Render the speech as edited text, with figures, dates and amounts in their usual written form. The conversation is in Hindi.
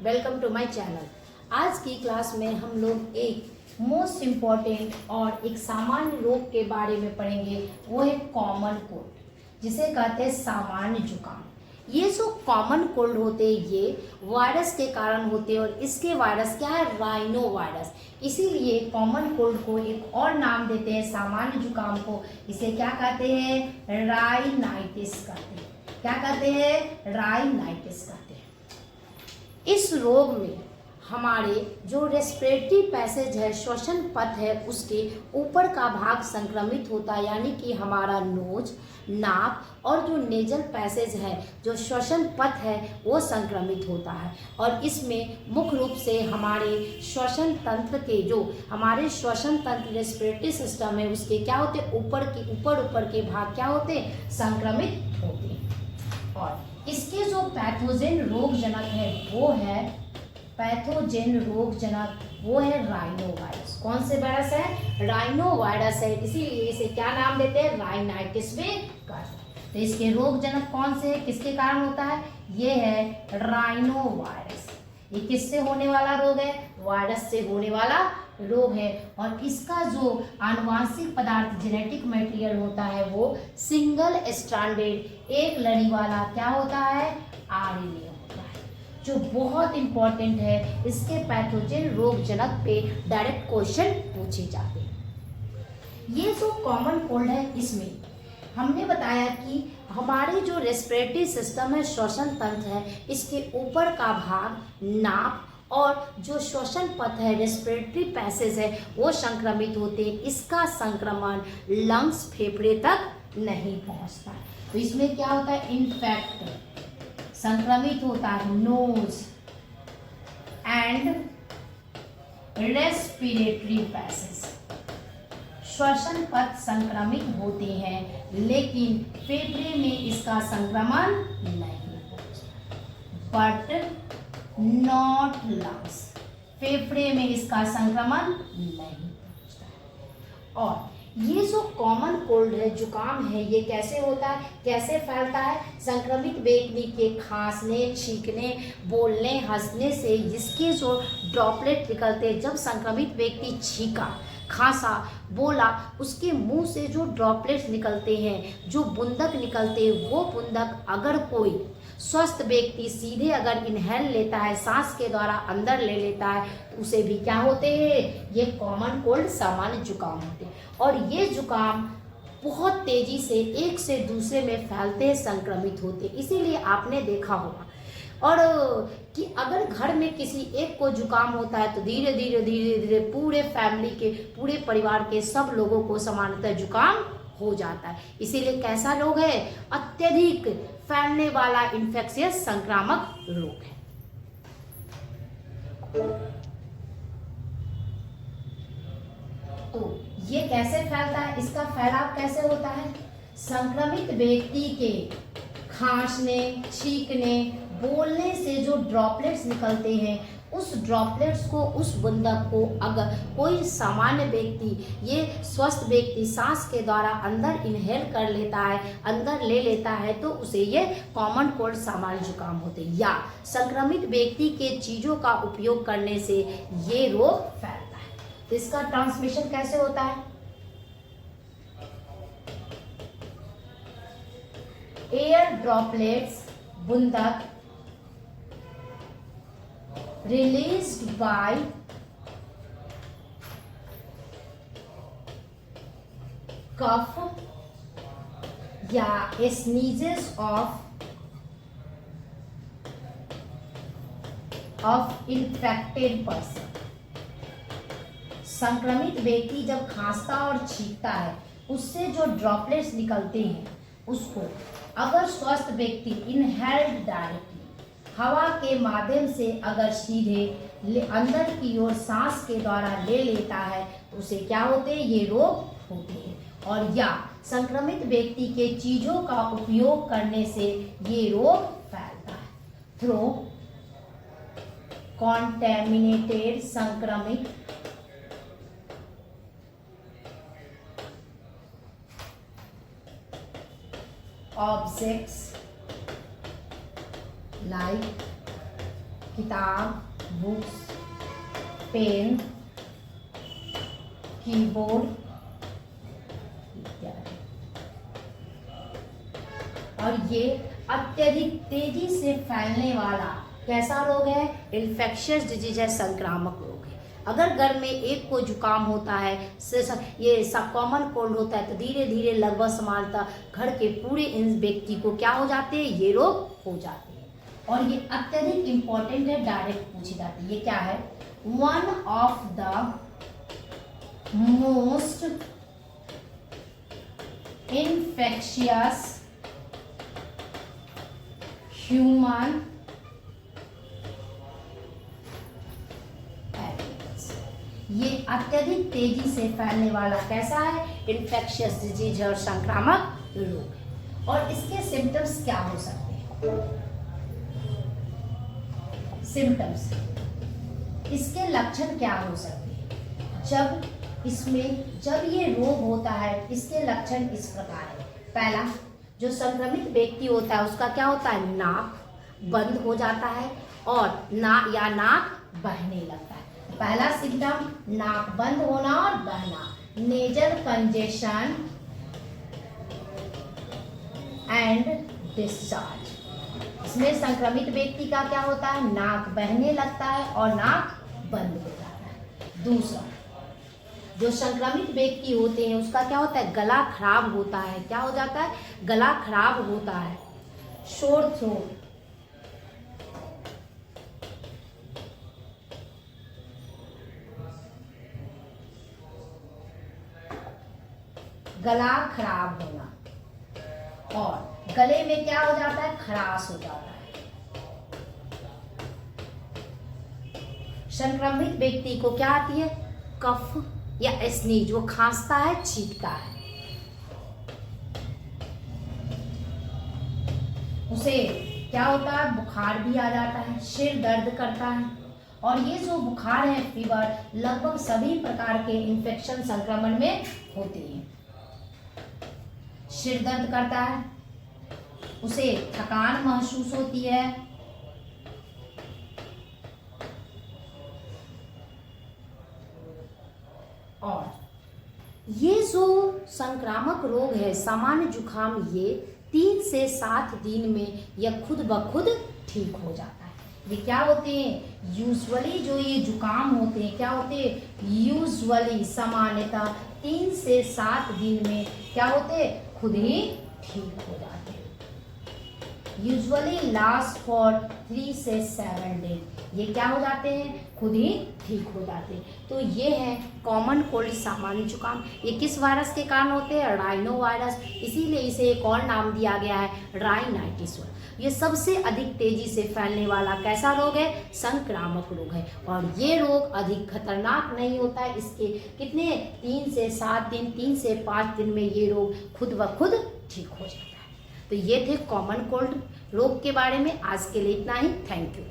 Welcome to my channel. आज की क्लास में हम लोग एक मोस्ट इम्पॉर्टेंट और एक सामान्य रोग के बारे में पढ़ेंगे। वो है कॉमन कोल्ड, जिसे कहते हैं सामान्य जुकाम। ये जो कॉमन कोल्ड होते हैं ये वायरस के कारण होते हैं और इसके वायरस क्या है, राइनो वायरस। इसीलिए कॉमन कोल्ड को एक और नाम देते हैं सामान्य जुकाम को। इसे क्या कहते हैं, राइनाइटिस कहते हैं। क्या कहते हैं, राइनाइटिस कहते हैं। इस रोग में हमारे जो रेस्पिरेटरी पैसेज है, श्वसन पथ है, उसके ऊपर का भाग संक्रमित होता है, यानी कि हमारा नोज, नाक और जो नेजल पैसेज है, जो श्वसन पथ है, वो संक्रमित होता है। और इसमें मुख्य रूप से हमारे श्वसन तंत्र के जो हमारे श्वसन तंत्र रेस्पिरेटरी सिस्टम है, उसके क्या होते हैं, ऊपर के भाग क्या होते हैं, संक्रमित होते हैं। और इसके जो पैथोजेन रोगजनक है वो है राइनो वायरस। कौन से वायरस है, राइनो वायरस है। इसीलिए इसे क्या नाम देते हैं, राइनाइटिस भी कहते हैं। तो इसके रोगजनक कौन से है, किसके कारण होता है, ये है राइनो वायरस। ये किससे होने वाला रोग है, वायरस से होने वाला रोग है। और इसका जो आनुवांशिक पदार्थ जेनेटिक मटेरियल होता है वो सिंगल स्ट्रैंडेड, एक लड़ी वाला क्या होता है, आरएनए होता है, जो बहुत इंपॉर्टेंट है। इसके पैथोजेन रोगजनक पे डायरेक्ट क्वेश्चन पूछे जाते हैं। ये जो कॉमन कोल्ड है, इसमें हमने बताया कि हमारे जो रेस्पिरेटरी सिस्टम है, श्वसन तंत्र है, इसके ऊपर का भाग नाक और जो श्वसन पथ है, रेस्पिरेटरी पैसेज है, वो संक्रमित होते हैं। इसका संक्रमण लंग्स, फेफड़े तक नहीं पहुंचता। तो इसमें क्या होता है, इन्फेक्ट संक्रमित होता है नोज एंड रेस्पिरेटरी पैसेज। श्वसन पथ संक्रमित होते हैं, लेकिन फेफड़े में इसका संक्रमण नहीं पहुंचता। बट नॉट लंग्स, फेफड़े में इसका संक्रमण नहीं पहुंचता है। और ये जो कॉमन कोल्ड है, जुकाम है, ये कैसे होता है, कैसे फैलता है, संक्रमित व्यक्ति के खांसने, छींकने, बोलने, हंसने से जिसके जो ड्रॉपलेट निकलते हैं। जब संक्रमित व्यक्ति छींका, खांसा, बोला, उसके मुंह से जो ड्रॉपलेट्स निकलते हैं, जो बूंदक निकलते हैं, वो बूंदक अगर कोई स्वस्थ व्यक्ति सीधे अगर इनहेल लेता है, सांस के द्वारा अंदर ले लेता है, तो उसे भी क्या होते हैं, ये कॉमन कोल्ड, सामान्य जुकाम होते हैं। और ये जुकाम बहुत तेजी से एक से दूसरे में फैलते हैं, संक्रमित होते हैं। इसीलिए आपने देखा होगा और कि अगर घर में किसी एक को जुकाम होता है तो धीरे धीरे पूरे फैमिली के, पूरे परिवार के सब लोगों को सामान्यतः जुकाम हो जाता है। इसीलिए कैसा रोग है, अत्यधिक फैलने वाला इन्फेक्शियस संक्रामक रोग है। तो ये कैसे फैलता है, इसका फैलाव कैसे होता है, संक्रमित व्यक्ति के खांसने, छींकने, बोलने से जो ड्रॉपलेट्स निकलते हैं, उस ड्रॉपलेट्स को, उस बूंदक को अगर कोई सामान्य व्यक्ति, ये स्वस्थ व्यक्ति सांस के द्वारा अंदर इनहेल कर लेता है, अंदर ले लेता है, तो उसे ये कॉमन कोल्ड, सामान्य जुकाम होते हैं। या संक्रमित व्यक्ति के चीज़ों का उपयोग करने से ये रोग फैलता है। तो इसका ट्रांसमिशन कैसे होता है, एयर ड्रॉपलेट्स, बूंदक released by cough या sneezes of infected person। संक्रमित व्यक्ति जब खांसता और छींकता है, उससे जो ड्रॉपलेट्स निकलते हैं, उसको अगर स्वस्थ व्यक्ति इनहेल्ड डायरेक्टली हवा के माध्यम से अगर सीधे अंदर की ओर सांस के द्वारा ले लेता है, तो उसे क्या होते हैं, ये रोग होते हैं। और या संक्रमित व्यक्ति के चीजों का उपयोग करने से ये रोग फैलता है, थ्रू कॉन्टेमिनेटेड, संक्रमित ऑब्जेक्ट्स like किताब, बुक्स, पेन, कीबोर्ड इत्यादि। और ये अत्यधिक तेजी से फैलने वाला कैसा रोग है? इन्फेक्शियस डिजीज है, संक्रामक रोग है। अगर घर में एक को जुकाम होता है, ये सब कॉमन कोल्ड होता है, तो धीरे धीरे लगभग समानता घर के पूरे इन व्यक्ति को क्या हो जाते हैं? ये रोग हो जाते हैं। और ये अत्यधिक इंपॉर्टेंट है, डायरेक्ट पूछी जाती है। ये क्या है? One of the most infectious human epidemics. ये अत्यधिक तेजी से फैलने वाला कैसा है? इन्फेक्शियस डिजीज और संक्रामक रोग है। और इसके सिम्टम्स क्या हो सकते हैं? सिम्टम्स, इसके लक्षण क्या हो सकते हैं? जब ये रोग होता है, इसके लक्षण इस प्रकार है। पहला, जो संक्रमित व्यक्ति होता है उसका क्या होता है? नाक बंद हो जाता है और नाक बहने लगता है। पहला सिम्टम नाक बंद होना और बहना, नेजल कंजेशन एंड डिस्चार्ज। इसमें संक्रमित व्यक्ति का क्या होता है? नाक बहने लगता है और नाक बंद हो जाता है। दूसरा, जो संक्रमित व्यक्ति होते हैं उसका क्या होता है? गला खराब होता है। क्या हो जाता है? गला खराब होता है। शोर थ्रोट, गला खराब होना, और गले में क्या हो जाता है? खराश हो जाता है। संक्रमित व्यक्ति को क्या आती है? कफ या स्नीज, वो खांसता है, छींकता है। उसे क्या होता है? बुखार भी आ जाता है, सिर दर्द करता है। और ये जो बुखार है, फीवर, लगभग सभी प्रकार के इन्फेक्शन संक्रमण में होते हैं। सिर दर्द करता है, उसे थकान महसूस होती है, और ये जो संक्रामक रोग है, सामान्य जुकाम, ये 3 से 7 दिन में यह खुद ब खुद ठीक हो जाता है। ये क्या होते हैं? यूजुअली जो ये जुकाम होते हैं, क्या होते हैं? यूजुअली, सामान्यतः 3 से 7 दिन में क्या होते हैं? खुद ही ठीक हो जाते हैं। यूजुअली लास्ट फॉर 3 से 7 डेज, ये क्या हो जाते हैं? खुद ही ठीक हो जाते हैं। तो ये है कॉमन कोल्ड, सामान्य जुकाम। ये किस वायरस के कारण होते हैं? Rhino virus. इसीलिए इसे एक और नाम दिया गया है, राइनाइटिस। ये सबसे अधिक तेजी से फैलने वाला कैसा रोग है? संक्रामक रोग है। और ये रोग अधिक खतरनाक नहीं होता है। इसके कितने? 3 से 7 दिन, 3 से 5 दिन में ये रोग खुद ब खुद ठीक हो जाता है। तो ये थे कॉमन कोल्ड रोग के बारे में। आज के लिए इतना ही। Thank you.